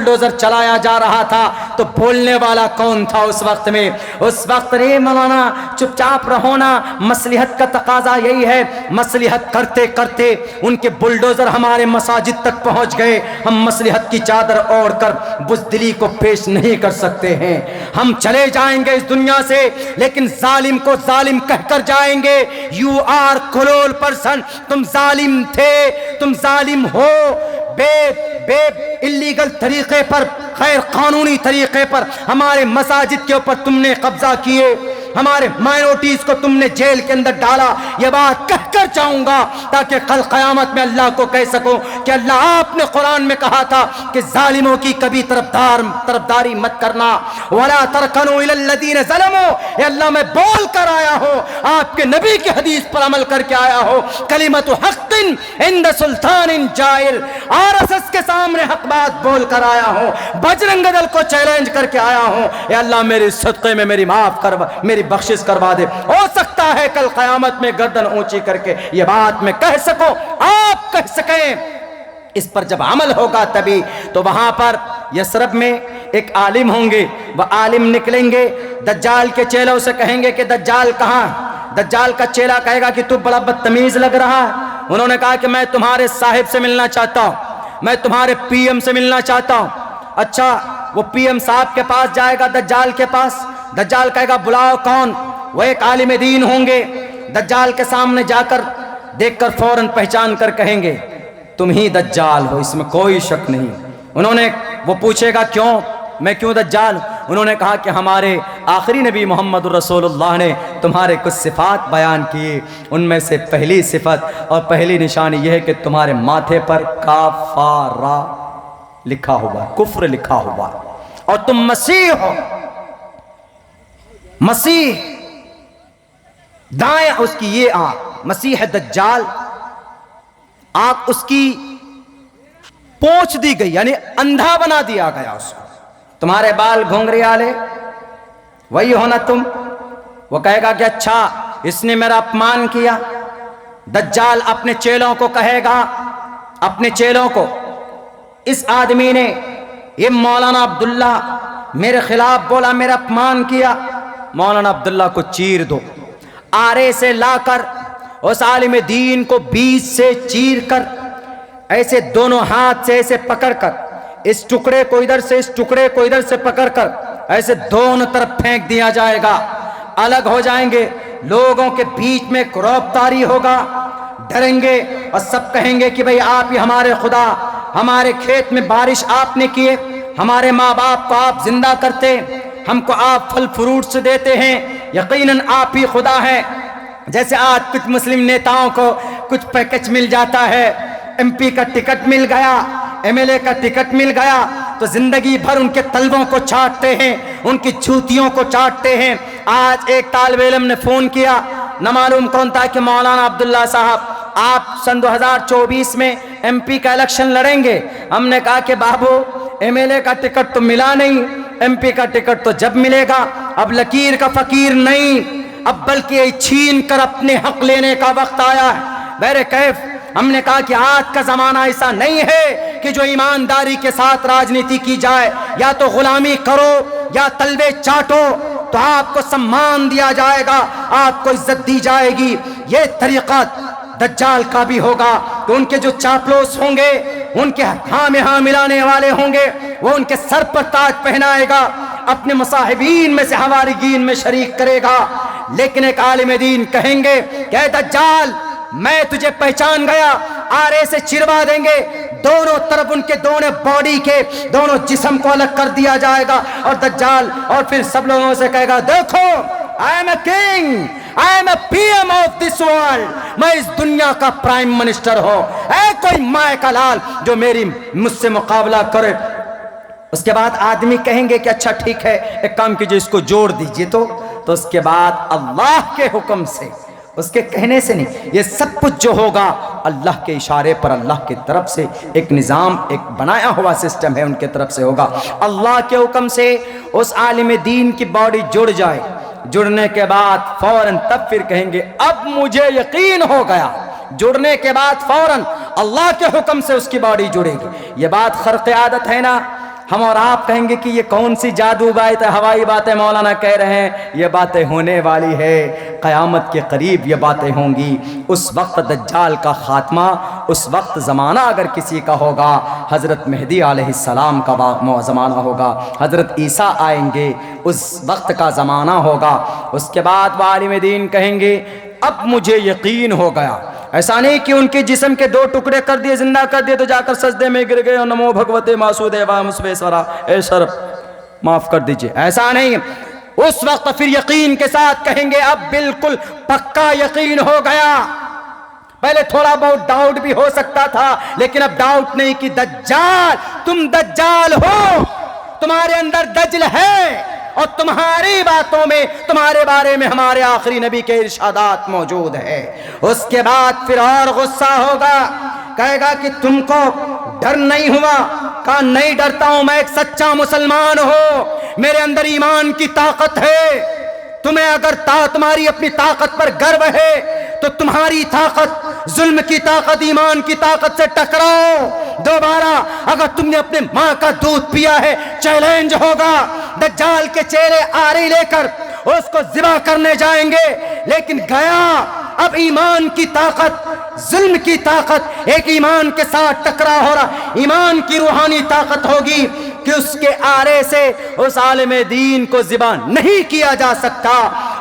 Bulldozer چلایا جا رہا تھا تو بولنے والا کون تھا اس وقت میں؟ اس وقت رے مولانا چپ چاپ رہو نا، مصلحت کا تقاضا یہی ہے۔ مصلحت کرتے کرتے ان کے بلڈوزر ہمارے مساجد تک پہنچ گئے۔ ہم مصلحت کی چادر اوڑھ کر بزدلی کو پیش نہیں کر سکتے ہیں۔ ہم چلے جائیں گے اس دنیا سے، لیکن ظالم کو ظالم کہہ کر جائیں گے۔ یو آر کرول پرسن، تم ظالم تھے، تم ظالم ہو، بے اللیگل طریقے پر، غیر قانونی طریقے پر ہمارے مساجد کے اوپر تم نے قبضہ کیے، ہمارے مائنورٹیز کو تم نے جیل کے اندر ڈالا۔ یہ بات کہہ کر جاؤں گا تاکہ کل قیامت میں اللہ کو کہہ سکوں کہ اللہ آپ نے قرآن میں کہا تھا کہ ظالموں کی کبھی طرفداری مت کرنا، وَلَا تَرْكَنُوا إِلَى الَّذِينَ ظَلَمُوا۔ اے اللہ میں بول کر آیا ہوں، آپ کے نبی کی حدیث پر عمل کر کے آیا ہوں، کلمۃ حق عند سلطان جائر، RSS کے سامنے حق بات بول کر آیا ہوں، بجرنگ دل کو چیلنج کر کے آیا ہوں۔ اے اللہ میرے صدقے میں میری معاف کروا، میری بخشش کروا دے۔ ہو سکتا ہے کل قیامت میں گردن اونچی کر کے یہ بات میں کہہ سکوں، آپ کہہ سکیں۔ اس پر جب عمل ہوگا تبھی تو وہاں پر یثرب میں ایک عالم ہوں گے، وہ عالم نکلیں گے، دجال کے چیلوں سے کہیں گے کہ دجال کہاں؟ دجال کا چیلا کہے گا کہ تو بڑا بدتمیز لگ رہا ہے۔ انہوں نے کہا کہ میں تمہارے صاحب سے ملنا چاہتا ہوں، میں تمہارے پی ایم سے ملنا چاہتا ہوں۔ اچھا، وہ پی ایم صاحب کے پاس جائے گا دجال کے پاس، دجال کہے گا بلاؤ کون؟ وہ ایک عالم دین ہوں گے، دجال کے سامنے جا کر دیکھ کر فوراً پہچان کر کہیں گے تم ہی دجال ہو، اس میں کوئی شک نہیں۔ وہ پوچھے گا کیوں، میں کیوں دجال؟ انہوں نے کہا کہ ہمارے آخری نبی محمد رسول اللہ نے تمہارے کچھ صفات بیان کی، ان میں سے پہلی صفت اور پہلی نشانی یہ ہے کہ تمہارے ماتھے پر کافارہ لکھا ہوا، کفر لکھا ہوا، اور تم مسیح ہو۔ مسیح دائیں اس کی یہ آنکھ، مسیح دجال، آنکھ اس کی پوچھ دی گئی، یعنی اندھا بنا دیا گیا اس کو۔ تمہارے بال گھنگری والے وہی ہونا تم؟ وہ کہے گا کہ اچھا اس نے میرا اپمان کیا۔ دجال اپنے چیلوں کو کہے گا، اپنے چیلوں کو، اس آدمی نے، یہ مولانا عبداللہ میرے خلاف بولا، میرا اپمان کیا، مولانا عبداللہ کو چیر دو۔ آرے سے لا کر اس عالم دین کو بیچ سے چیر کر، ایسے دونوں ہاتھ سے ایسے پکڑ کر، اس ٹکڑے کو ادھر سے، اس ٹکڑے کو ادھر سے پکڑ کر ایسے دونوں طرف پھینک دیا جائے گا، الگ ہو جائیں گے۔ لوگوں کے بیچ میں ایک رعب طاری ہوگا، ڈریں گے اور سب کہیں گے کہ بھئی آپ ہی ہمارے خدا، ہمارے کھیت میں بارش آپ نے کیے، ہمارے ماں باپ کو آپ زندہ کرتے، ہم کو آپ پھل فروٹس دیتے ہیں، یقیناً آپ ہی خدا ہیں۔ جیسے آج کچھ مسلم نیتاؤں کو کچھ پیکج مل جاتا ہے، MP کا ٹکٹ مل گیا، MLA کا ٹکٹ مل گیا، تو زندگی بھر ان کے طلبوں کو چاٹتے ہیں، ان کی جوتیوں کو چاٹتے ہیں۔ آج ایک طالب علم نے فون کیا، نہ معلوم کون تھا، کہ مولانا عبداللہ صاحب آپ سن 2024 میں MP کا الیکشن لڑیں گے؟ ہم نے کہا کہ بابو MLA کا ٹکٹ تو ملا نہیں، MP کا ٹکٹ تو جب ملے گا، اب لکیر کا فقیر نہیں، اب بلکہ چھین کر اپنے حق لینے کا وقت آیا ہے۔ بہر کیف ہم نے کہا کہ آج کا زمانہ ایسا نہیں ہے کہ جو ایمانداری کے ساتھ راجنیتی کی جائے، یا تو غلامی کرو یا طلبے چاٹو، تو آپ کو سمان دیا جائے گا، آپ کو عزت دی جائے گی۔ یہ طریقہ دجال کا بھی ہوگا کہ ان کے جو چاپلوس ہوں گے، ان کے ہاں میں ہاں ملانے والے ہوں گے، وہ ان کے سر پر تاج پہنائے گا، اپنے مصاحبین میں سے حواریین میں شریک کرے گا۔ لیکن ایک عالم دین کہیں گے کہ اے دجال میں تجھے پہچان گیا، آرے سے چروا دیں گے، دونوں طرف ان کے دونوں باڈی کے دونوں جسم کو الگ کر دیا جائے گا، اور دجال اور پھر سب لوگوں سے کہے گا دیکھو I am a king, I am a PM of this world، میں اس دنیا کا پرائم منسٹر ہوں، اے کوئی مائے کا لال جو مجھ سے مقابلہ کرے۔ اس کے بعد آدمی کہیں گے کہ اچھا ٹھیک ہے، ایک کام کیجئے، اس کو جوڑ دیجئے۔ تو اس کے بعد اللہ کے حکم سے، اس کے کہنے سے نہیں، یہ سب کچھ جو ہوگا اللہ کے اشارے پر، اللہ کی طرف سے ایک نظام، ایک بنایا ہوا سسٹم ہے، ان کے طرف سے ہوگا۔ اللہ کے حکم سے اس عالم دین کی باڈی جڑ جائے، جڑنے کے بعد فوراً تب پھر کہیں گے اب مجھے یقین ہو گیا۔ جڑنے کے بعد فوراً اللہ کے حکم سے اس کی باڈی جڑے گی۔ یہ بات خرق عادت ہے نا، ہم اور آپ کہیں گے کہ یہ کون سی جادو بات ہے، ہوائی باتیں مولانا کہہ رہے ہیں، یہ باتیں ہونے والی ہے، قیامت کے قریب یہ باتیں ہوں گی۔ اس وقت دجال کا خاتمہ، اس وقت زمانہ اگر کسی کا ہوگا، حضرت مہدی علیہ السلام کا زمانہ ہوگا، حضرت عیسیٰ آئیں گے، اس وقت کا زمانہ ہوگا۔ اس کے بعد وہ عالم دین کہیں گے اب مجھے یقین ہو گیا۔ ایسا نہیں کہ ان کے جسم کے 2 ٹکڑے کر دیے، زندہ کر دیے تو جا کر سجدے میں گر گئے اور نمو بھگوتے واسودیوائے مسویسورا، اے سر معاف کر دیجئے، ایسا نہیں۔ اس وقت پھر یقین کے ساتھ کہیں گے اب بالکل پکا یقین ہو گیا۔ پہلے تھوڑا بہت ڈاؤٹ بھی ہو سکتا تھا، لیکن اب ڈاؤٹ نہیں کہ دجال، تم دجال ہو، تمہارے اندر دجل ہے، اور تمہاری باتوں میں، تمہارے بارے میں ہمارے آخری نبی کے ارشادات موجود ہے۔ اس کے بعد پھر اور غصہ ہوگا، کہے گا کہ تم کو ڈر نہیں ہوا؟ کہا نہیں ڈرتا ہوں، میں ایک سچا مسلمان ہوں، میرے اندر ایمان کی طاقت ہے۔ تمہیں اگر تمہاری اپنی طاقت پر گرو ہے تو تمہاری طاقت، ظلم کی طاقت، ایمان کی طاقت سے ٹکراؤ دوبارہ۔ اگر تم نے اپنے ماں کا دودھ پیا ہے، چیلنج ہوگا، دجال کے چہرے آری لے کر اس کو ذبح کرنے جائیں گے، لیکن گیا اب ایمان کی طاقت، ظلم کی طاقت، ایک ایمان کے ساتھ ٹکرا ہو رہا، ایمان کی روحانی طاقت ہوگی کہ اس کے آرے سے اس عالم دین کو ذبح نہیں کیا جا سکتا۔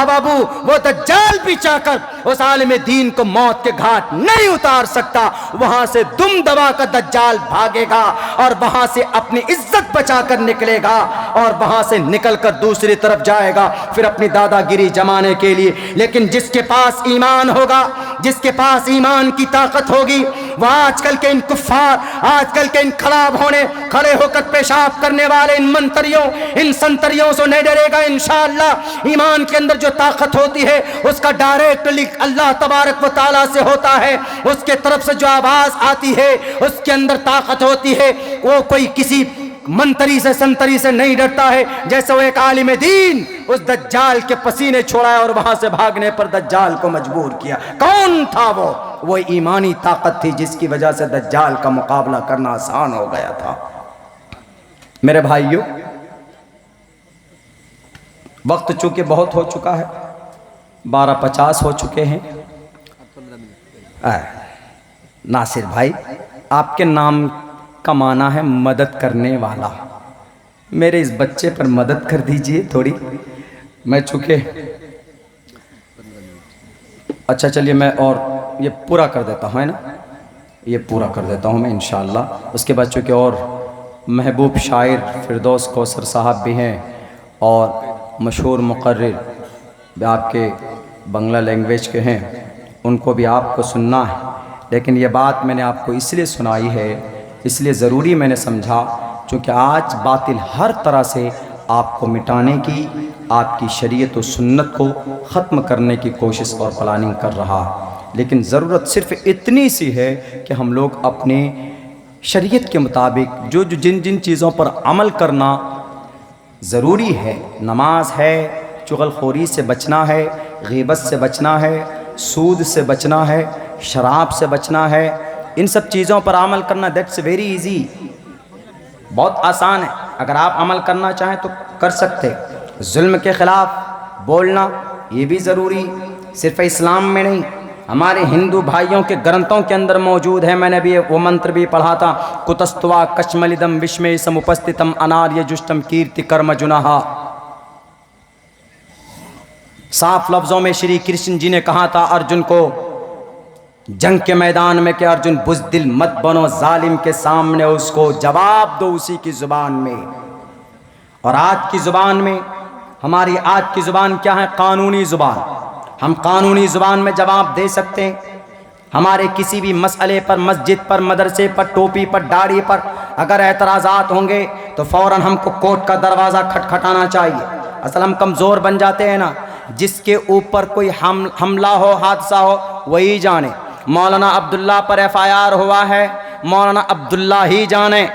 اب ابو وہ دجال بھی چاہ کر اس عالم دین کو موت کے گھاٹ نہیں اتار سکتا، وہاں سے دم دبا کر دجال بھاگے گا اور وہاں سے اپنی عزت بچا کر نکلے گا، اور وہاں سے نکل کر دوسری طرف جائے گا پھر اپنی دادا گیری جمانے کے لیے۔ لیکن جس کے پاس ایمان ہوگا، جس کے پاس ایمان کی طاقت ہوگی، وہ آج کل کے ان کفار، آج کل کے ان خراب ہونے، کھڑے ہو کر پیشاب کرنے والے ان منتریوں، ان سنتریوں سے نہیں ڈرے گا انشاءاللہ۔ ایمان کے اندر جو طاقت ہوتی ہے اس کا ڈائریکٹ لنک اللہ تبارک و تعالیٰ سے ہوتا ہے، اس کے طرف سے جو آواز آتی ہے اس کے اندر طاقت ہوتی ہے، وہ کوئی کسی منتری سے سنتری سے نہیں ڈرتا ہے۔ جیسے وہ ایک عالم دین اس دجال کے پسینے چھوڑایا اور وہاں سے بھاگنے پر دجال کو مجبور کیا، کون تھا وہ ایمانی طاقت تھی جس کی وجہ سے دجال کا مقابلہ کرنا آسان ہو گیا تھا۔ میرے بھائیوں، وقت چونکہ بہت ہو چکا ہے، 12:50 ہو چکے ہیں۔ ناصر بھائی، آپ کے نام کا معنی ہے مدد کرنے والا، میرے اس بچے پر مدد کر دیجئے تھوڑی، میں چونکہ اچھا چلیے میں اور یہ پورا کر دیتا ہوں، ہے نا، یہ پورا کر دیتا ہوں میں انشاءاللہ۔ اس کے بعد چونکہ اور محبوب شاعر فردوس کوثر صاحب بھی ہیں اور مشہور مقرر بھی آپ کے بنگلہ لینگویج کے ہیں، ان کو بھی آپ کو سننا ہے، لیکن یہ بات میں نے آپ کو اس لیے سنائی ہے، اس لیے ضروری میں نے سمجھا چونکہ آج باطل ہر طرح سے آپ کو مٹانے کی، آپ کی شریعت و سنت کو ختم کرنے کی کوشش اور پلاننگ کر رہا، لیکن ضرورت صرف اتنی سی ہے کہ ہم لوگ اپنے شریعت کے مطابق جن چیزوں پر عمل کرنا ضروری ہے، نماز ہے، چغل خوری سے بچنا ہے، غیبت سے بچنا ہے، سود سے بچنا ہے، شراب سے بچنا ہے، ان سب چیزوں پر عمل کرنا دیٹس ویری ایزی، بہت آسان ہے، اگر آپ عمل کرنا چاہیں تو کر سکتے۔ ظلم کے خلاف بولنا یہ بھی ضروری، صرف اسلام میں نہیں، ہمارے ہندو بھائیوں کے گرنتھوں کے اندر موجود ہے۔ میں نے بھی وہ منتر بھی پڑھا تھا، کتستوا کشملدم وشمے سمپستتم اناریہ جشتم کیرتی کرم جناہا۔ صاف لفظوں میں شری کرشن جی نے کہا تھا ارجن کو جنگ کے میدان میں کہ ارجن بزدل مت بنو، ظالم کے سامنے اس کو جواب دو اسی کی زبان میں۔ اور آج کی زبان میں، ہماری آج کی زبان کیا ہے؟ قانونی زبان، ہم قانونی زبان میں جواب دے سکتے ہیں۔ ہمارے کسی بھی مسئلے پر، مسجد پر، مدرسے پر، ٹوپی پر، داڑھی پر اگر اعتراضات ہوں گے تو فوراً ہم کو کورٹ کا دروازہ کھٹکھٹانا چاہیے۔ اصل ہم کمزور بن جاتے ہیں نا، جس کے اوپر کوئی حملہ ہو، حادثہ ہو، وہی جانے۔ مولانا عبداللہ پر FIR ہوا ہے، مولانا عبداللہ ہی جانے،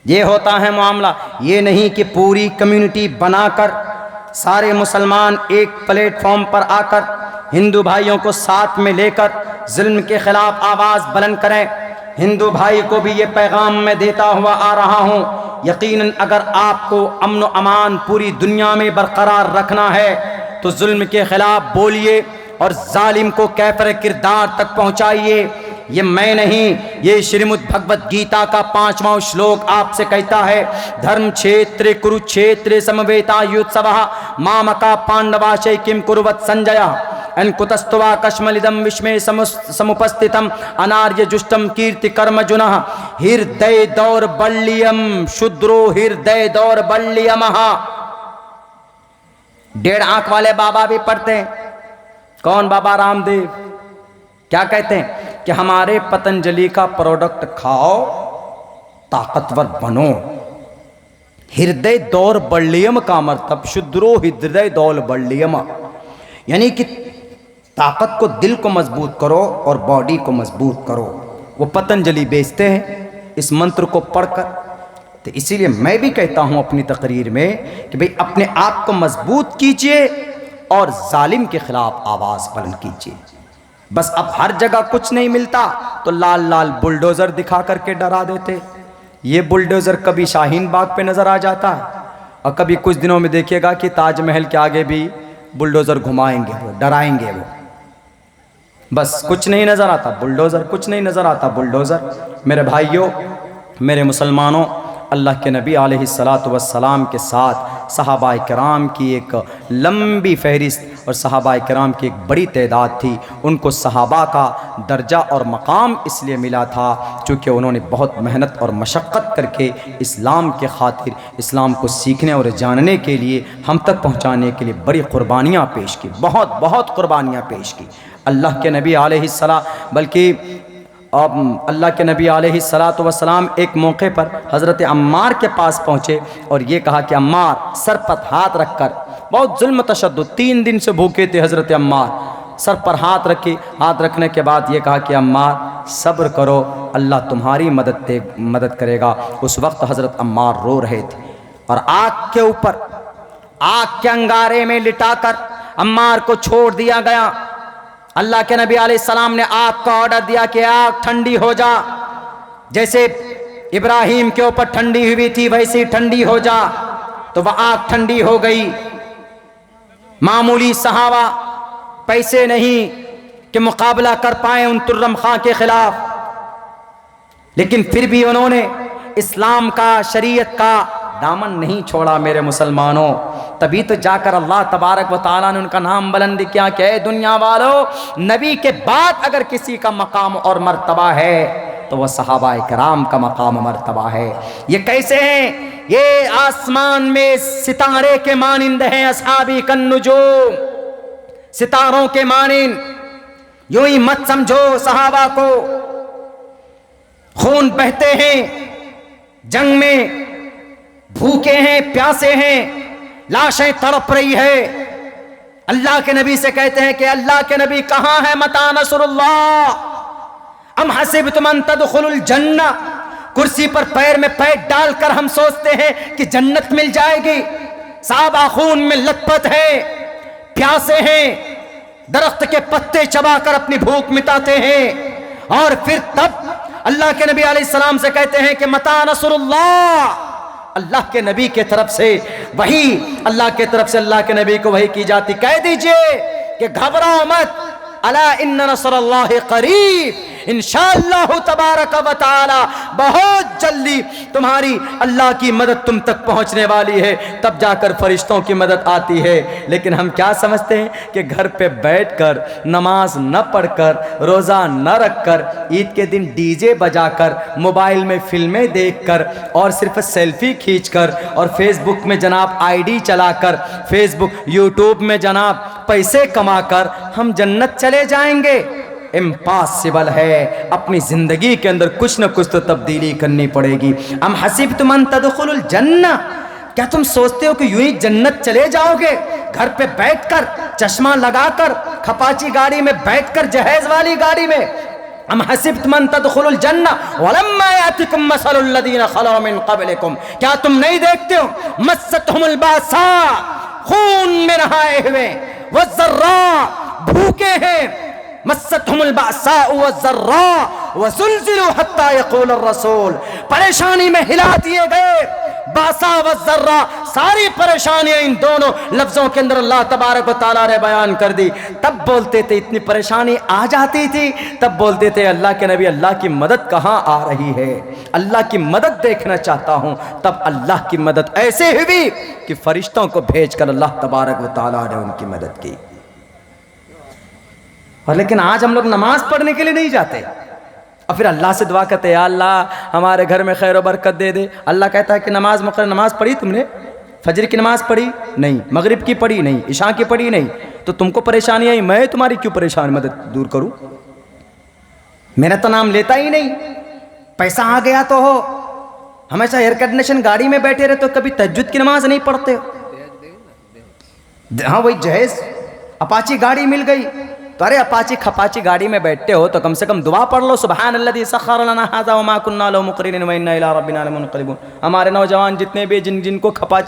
یہ ہوتا ہے معاملہ۔ یہ نہیں کہ پوری کمیونٹی بنا کر سارے مسلمان ایک پلیٹ فارم پر آ کر ہندو بھائیوں کو ساتھ میں لے کر ظلم کے خلاف آواز بلند کریں۔ ہندو بھائی کو بھی یہ پیغام میں دیتا ہوا آ رہا ہوں، یقیناً اگر آپ کو امن و امان پوری دنیا میں برقرار رکھنا ہے تو ظلم کے خلاف بولیے اور ظالم کو کیفر کردار تک پہنچائیے۔ یہ میں نہیں، یہ شریمد بھگوت گیتا کا 5واں شلوک آپ سے کہتا ہے، دھرم چھیتر کروچھیتر سمویتا یوتسوہ مامکا پانڈواشے کم کروت سنجیا انکتستوا کشملدم وشمے سمپستتم اناریہ جشتم کیرتی کرم جنہ ہردے دور بلیم شدرو ہردے دور بلیمہا۔ 1.5 آنکھ والے بابا بھی پڑھتے ہیں، کون؟ بابا رام دیو۔ کیا کہتے ہیں کہ ہمارے پتنجلی کا پروڈکٹ کھاؤ، طاقتور بنو۔ ہردے دور بلیم کا مرتب شدرو ہردے دور بلیم، یعنی کہ طاقت کو، دل کو مضبوط کرو اور باڈی کو مضبوط کرو۔ وہ پتنجلی بیچتے ہیں اس منتر کو پڑھ کر۔ تو اسی لیے میں بھی کہتا ہوں اپنی تقریر میں کہ بھئی اپنے آپ کو مضبوط کیجئے اور ظالم کے خلاف آواز بلند کیجئے۔ بس اب ہر جگہ کچھ نہیں ملتا تو لال لال بلڈوزر دکھا کر کے ڈرا دیتے۔ یہ بلڈوزر کبھی شاہین باغ پہ نظر آ جاتا ہے اور کبھی کچھ دنوں میں دیکھیے گا کہ تاج محل کے آگے بھی بلڈوزر گھمائیں گے، وہ ڈرائیں گے۔ وہ بس کچھ نہیں نظر آتا بلڈوزر، کچھ نہیں نظر آتا بلڈوزر۔ میرے بھائیوں، میرے مسلمانوں، اللہ کے نبی علیہ السلام کے ساتھ صحابہ کرام کی ایک لمبی فہرست اور صحابہ کرام کی ایک بڑی تعداد تھی۔ ان کو صحابہ کا درجہ اور مقام اس لیے ملا تھا چونکہ انہوں نے بہت محنت اور مشقت کر کے اسلام کے خاطر، اسلام کو سیکھنے اور جاننے کے لیے، ہم تک پہنچانے کے لیے بڑی قربانیاں پیش کی، بہت قربانیاں پیش کی۔ اللہ کے نبی علیہ السلام، بلکہ اللہ کے نبی علیہ السلام ایک موقع پر حضرت عمار کے پاس پہنچے اور یہ کہا کہ عمار، سر پر ہاتھ رکھ کر، بہت ظلم تشدد، 3 دن سے بھوکے تھے حضرت عمار، سر پر ہاتھ رکھے، ہاتھ رکھنے کے بعد یہ کہا کہ عمار صبر کرو، اللہ تمہاری مدد کرے گا۔ اس وقت حضرت عمار رو رہے تھے اور آگ کے اوپر، آگ کے انگارے میں لٹا کر عمار کو چھوڑ دیا گیا۔ اللہ کے نبی علیہ السلام نے آگ کا آرڈر دیا کہ آگ ٹھنڈی ہو جا، جیسے ابراہیم کے اوپر ٹھنڈی ہوئی تھی ویسی ٹھنڈی ہو جا، تو وہ آگ ٹھنڈی ہو گئی۔ معمولی صحابہ پیسے نہیں کہ مقابلہ کر پائیں ان ترم خاں کے خلاف، لیکن پھر بھی انہوں نے اسلام کا، شریعت کا دامن نہیں چھوڑا۔ میرے مسلمانوں، تبھی تو جا کر اللہ تبارک و تعالیٰ نے ان کا نام بلند کیا کہ اے دنیا والو، نبی کے بعد اگر کسی کا مقام اور مرتبہ ہے تو وہ صحابہ کرام کا مقام و مرتبہ ہے۔ یہ کیسے ہیں؟ یہ آسمان میں ستارے کے مانند ہیں، اصحابی کالنجوم، ستاروں کے مانند۔ یوں ہی مت سمجھو صحابہ کو، خون بہتے ہیں، جنگ میں بھوکے ہیں، پیاسے ہیں، لاشیں تڑپ رہی ہے۔ اللہ کے نبی سے کہتے ہیں کہ اللہ کے نبی کہاں ہے متی نصر اللہ؟ ام حسبتم ان تدخلوا الجنہ، کرسی پر پیر میں پیر ڈال کر ہم سوچتے ہیں کہ جنت مل جائے گی۔ صحابہ خون میں لت پت ہے، پیاسے ہیں، درخت کے پتے چبا کر اپنی بھوک مٹاتے ہیں، اور پھر تب اللہ کے نبی علیہ السلام سے کہتے ہیں کہ متی نصر اللہ؟ اللہ کے نبی کے طرف سے وحی، اللہ کے طرف سے اللہ کے نبی کو وحی کی جاتی، کہہ دیجئے کہ گھبراؤ مت، الا ان نصر اللہ قریب، انشاءاللہ تبارک و تعالی بہت جلدی تمہاری اللہ کی مدد تم تک پہنچنے والی ہے۔ تب جا کر فرشتوں کی مدد آتی ہے۔ لیکن ہم کیا سمجھتے ہیں کہ گھر پہ بیٹھ کر، نماز نہ پڑھ کر، روزہ نہ رکھ کر، عید کے دن ڈی جے بجا کر، موبائل میں فلمیں دیکھ کر اور صرف سیلفی کھینچ کر اور فیس بک میں جناب آئی ڈی چلا کر، فیس بک یوٹیوب میں جناب پیسے کما کر ہم جنت چلے جائیں گے؟ امپاسبل ہے۔ اپنی زندگی کے اندر کچھ نہ کچھ تو تبدیلی کرنی پڑے گی۔ ام حسبتم ان تدخلوا الجنہ، کیا تم سوچتے ہو کہ یوں ہی جنت چلے جاؤ گے گھر پہ بیٹھ کر، چشمہ لگا کر، کھپاچی گاڑی میں بیٹھ کر، جہیز والی گاڑی میں؟ ام حسبتم ان تدخلوا الجنہ ولما یاتکم مثل الذین خلوا من قبلکم، کیا تم نہیں دیکھتے ہو مستہم الباساء، خون میں نہائے ہوئے، والضراء، بھوکے ہیں، مستهم البأساء والضراء وزلزلوا حتى يقول الرسول، پریشانی میں ہلا دیے گئے، باسا والضراء، ساری پریشانیاں ان دونوں لفظوں کے اندر اللہ تبارک و تعالیٰ نے بیان کر دی۔ تب بولتے تھے، اتنی پریشانی آ جاتی تھی تب بولتے تھے اللہ کے نبی اللہ کی مدد کہاں آ رہی ہے، اللہ کی مدد دیکھنا چاہتا ہوں۔ تب اللہ کی مدد ایسے ہوئی کہ فرشتوں کو بھیج کر اللہ تبارک و تعالیٰ نے ان کی مدد کی۔ اور لیکن آج ہم لوگ نماز پڑھنے کے لیے نہیں جاتے اور پھر اللہ سے دعا کرتے ہیں یا اللہ ہمارے گھر میں خیر و برکت دے دے۔ اللہ کہتا ہے کہ نماز مقرر، نماز پڑھی تم نے؟ فجر کی نماز پڑھی نہیں، مغرب کی پڑھی نہیں، عشاء کی پڑھی نہیں، تو تم کو پریشانی آئی، میں تمہاری کیوں پریشانی مدد دور کروں؟ میرا تو نام لیتا ہی نہیں۔ پیسہ آ گیا تو ہو، ہمیشہ ایئر کنڈیشن گاڑی میں بیٹھے رہے تو کبھی تہجد کی نماز نہیں پڑھتے ہو۔ ہاں وہی جہیز اپاچی گاڑی مل گئی تو ارے اپاچی کھپاچی گاڑی میں بیٹھتے ہو تو کم سے کم دعا پڑھ لو، سبحان الذی سخر لنا ھذا وما كنا له مقرنین وانا الی ربنا لمنقلبون۔ ہمارے نوجوان جتنے بھی جن کو کھپاچی